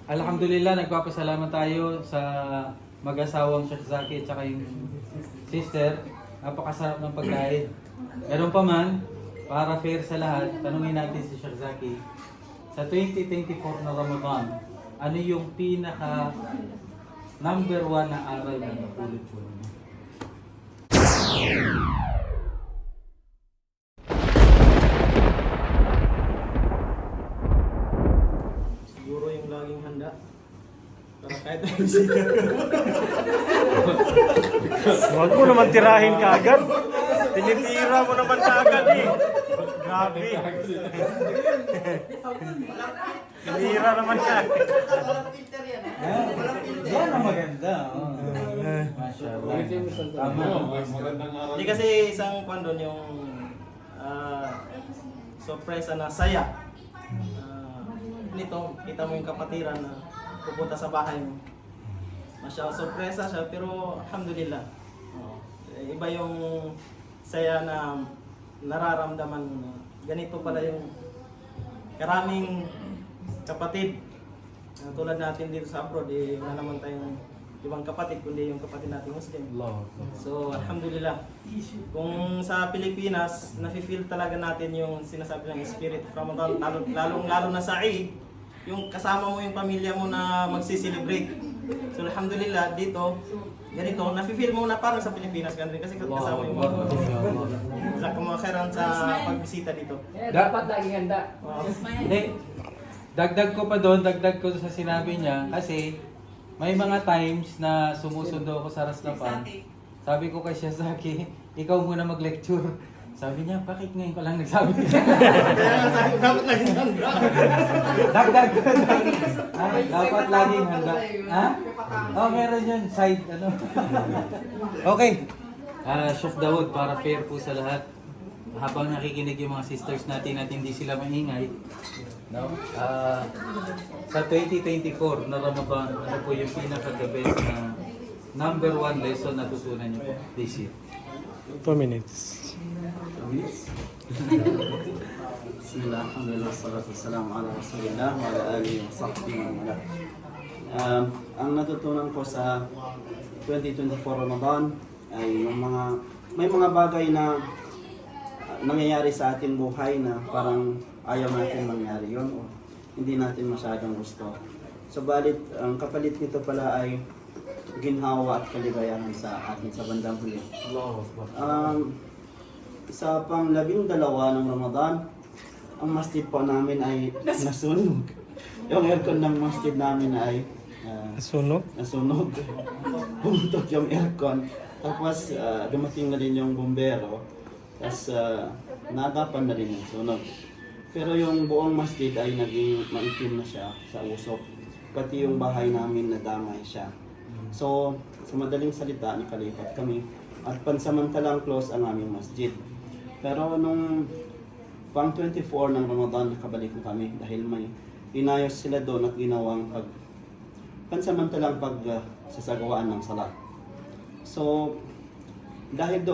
Alhamdulillah, nagpapasalamat tayo sa mag-asawang Sheikh Zaki at saka yung sister. Napakasarap ng pagkain. Meron pa man, para fair sa lahat, tanungin natin si Sheikh Zaki. Sa 2024 na Ramadan, ano yung pinaka number 1 na aral na napulot po niyo? Siguro yung laging handa. Para kahit na bisita. Huwag mo naman tirahin ka agad. Tinitira mo naman ka agad eh. Grabe. Tinira naman ka. Yan ang maganda. Mashallah. Tama. Hindi kasi isang kwan doon yung sorpresa na saya. Nito, kita mo yung kapatiran na pupunta sa bahay mo. Sorpresa siya pero alhamdulillah. Iba yung saya na nararamdaman mo na ganito pala yung karaming kapatid. Tulad natin dito sa abroad, wala naman tayong ibang kapatid kundi yung kapatid natin Muslim. So alhamdulillah. Kung sa Pilipinas, nafe-feel talaga natin yung sinasabi ng Spirit of Ramadan, lalong-lalo na sa Eid, yung kasama mo yung pamilya mo na magsi-celebrate. So alhamdulillah dito, ganito, nafe-feel mo na parang sa Pilipinas ganun kasi kasama yung mga sa kumakairan sa pagbisita dito. Dapat laging handa. Hindi. Dagdag ko pa doon, dagdag ko sa sinabi niya kasi may mga times na sumusundo ako sa Raslapan. Sabi ko kay Shazaki, ikaw muna mag-lecture. Sabi niya, bakit ngayon ko lang nagsabi? Dapat laging handa. Dagdag ko doon. Dapat laging handa. Ha? Oh, meron yun. Side, ano? Okay. Chef Dawood, para fair po sa lahat. Habang nakikinig yung mga sisters natin at hindi sila maingay, no? Sa 2024 na Ramadan, ano po yung pinaka-the best na number 1 lesson na tutunan niyo po this year? 2 minutes. Bismillah, alhamdulillah, salatu wassalamu ala rasulillah wa ala alihi wa sahbihi wa ala. Ang natutunan ko sa 2024 Ramadan ay yung may mga bagay na nangyayari sa ating buhay na parang ayaw natin mangyari yun o hindi natin masyadong gusto. Subalit, ang kapalit nito pala ay ginhawa at kaligayahan sa atin sa bandang huli. Sa pang-12 ng Ramadan, ang masjid po namin ay nasunog. Yung aircon ng masjid namin ay nasunog. Bumutok yung aircon. Tapos dumating na din yung bumbero. Tapos nagapan na rin yung sunog. Pero yung buong masjid ay naging maitim na siya sa usok. Pati yung bahay namin nadamay siya. So, sa madaling salita, nakalipat kami. At pansamantalang close ang aming masjid. Pero nung pang 24 ng Ramadan, nakabalik na kami dahil may inayos sila doon at ginawang pansamantalang pagsasagawaan ng salat. So, dahil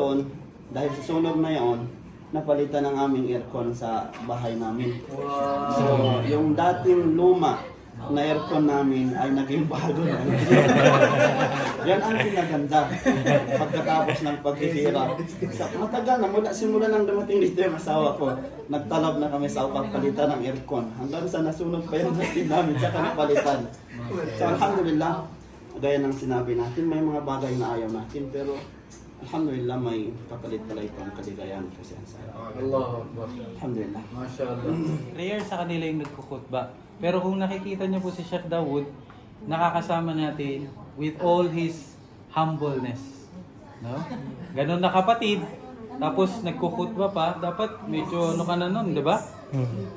sa sunog na yon, napalitan ang aming aircon sa bahay namin. So, yung dating luma na aircon namin ay naging bago na. Yan ang pinaganda pagkatapos ng paghihirap. Matagal na, simula nang dumating dito yung asawa ko, nagtalab na kami sa pagpalitan ng aircon. Hanggang sa nasunog pa yung natin namin, saka napalitan. So, alhamdulillah, gaya ng sinabi natin, may mga bagay na ayaw natin, pero alhamdulillah, may kapalit pala itong kaligayahan kasi ang saya. Allahu Akbar. Alhamdulillah. Mashallah. Prayer sa kanila yung nagkukutba. Pero kung nakikita niyo po si Sheikh Dawood, nakakasama natin with all his humbleness. No? Ganun na kapatid. Tapos nagkukutba pa, dapat medyo ano ka na nun, di ba?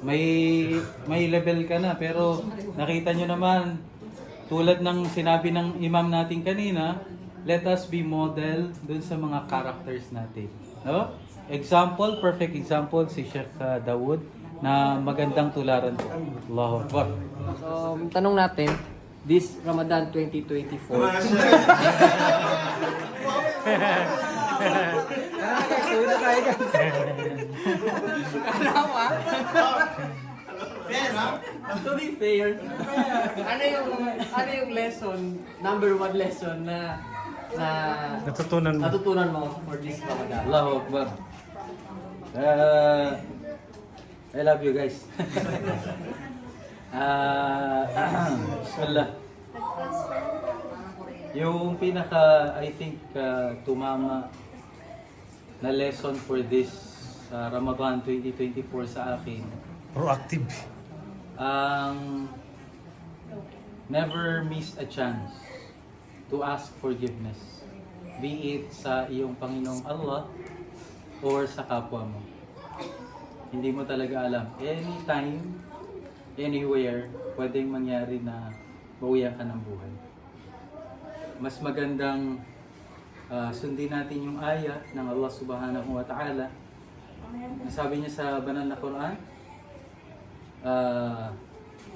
May level ka na. Pero nakita niyo naman, tulad ng sinabi ng imam natin kanina, let us be model dun sa mga characters natin. No? Example, perfect example si Sheikh Dawood na magandang tularan po. Allahu Akbar. So, tanong natin, this Ramadan 2024. To be fair, ano yung lesson, number one lesson na Natutunan mo. natutunan mo for this Ramadan? Allahu Akbar. I love you guys. Bismillah. Yung pinaka, I think, tumama na lesson for this Ramadan 2024 sa akin, Proactive. ang never miss a chance to ask forgiveness. Be it sa iyong Panginoong Allah or sa kapwa mo. Hindi mo talaga alam. Anytime, anywhere, pwedeng mangyari na bawian ka ng buhay. Mas magandang sundin natin yung ayat ng Allah Subhanahu wa Ta'ala. Sabi niya sa banal na Quran,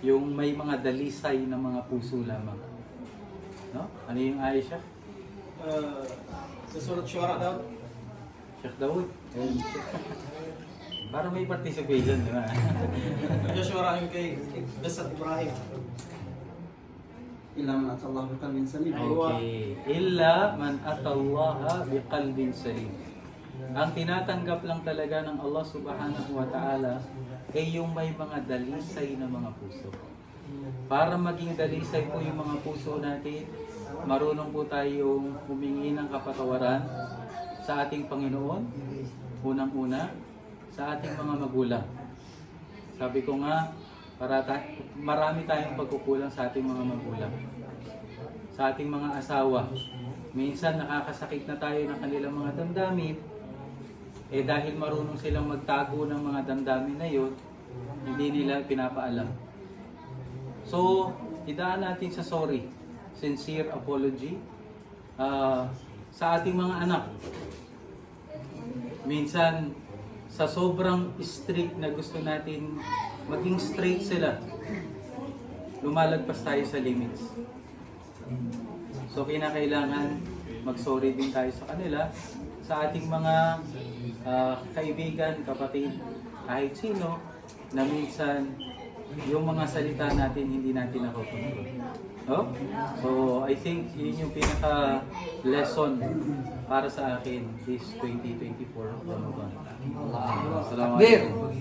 yung may mga dalisay na mga puso lamang. No? Ano yung ayat siya? Sa surat Syura daw. Sheikh Dawood. Para may participation, di ba? Sa Syura yung kay Dasat Ibrahim. Ila man atallah biqalbin salim. Okay. Illa man atallaha biqalbin salim. Ang tinatanggap lang talaga ng Allah Subhanahu wa Ta'ala ay yung may mga dalisay na mga puso. Para maging dalisay po yung mga puso natin, marunong po tayong humingi ng kapatawaran sa ating Panginoon, unang-una, sa ating mga magulang. Sabi ko nga, marami tayong pagkukulang sa ating mga magulang. Sa ating mga asawa. Minsan nakakasakit na tayo ng kanilang mga damdamin, dahil marunong silang magtago ng mga damdamin na yun, hindi nila pinapaalam. So, idaan natin sa sorry, sincere apology sa ating mga anak. Minsan, sa sobrang strict na gusto natin maging straight sila, lumalagpas tayo sa limits. So, kinakailangan mag-sorry din tayo sa kanila, sa ating mga kaibigan, kapatid, kahit sino, na minsan yung mga salita natin hindi natin nakokontrol. Oh? So, I think yun yung pinaka-lesson para sa akin this 2024 Ramadan. Assalamualaikum.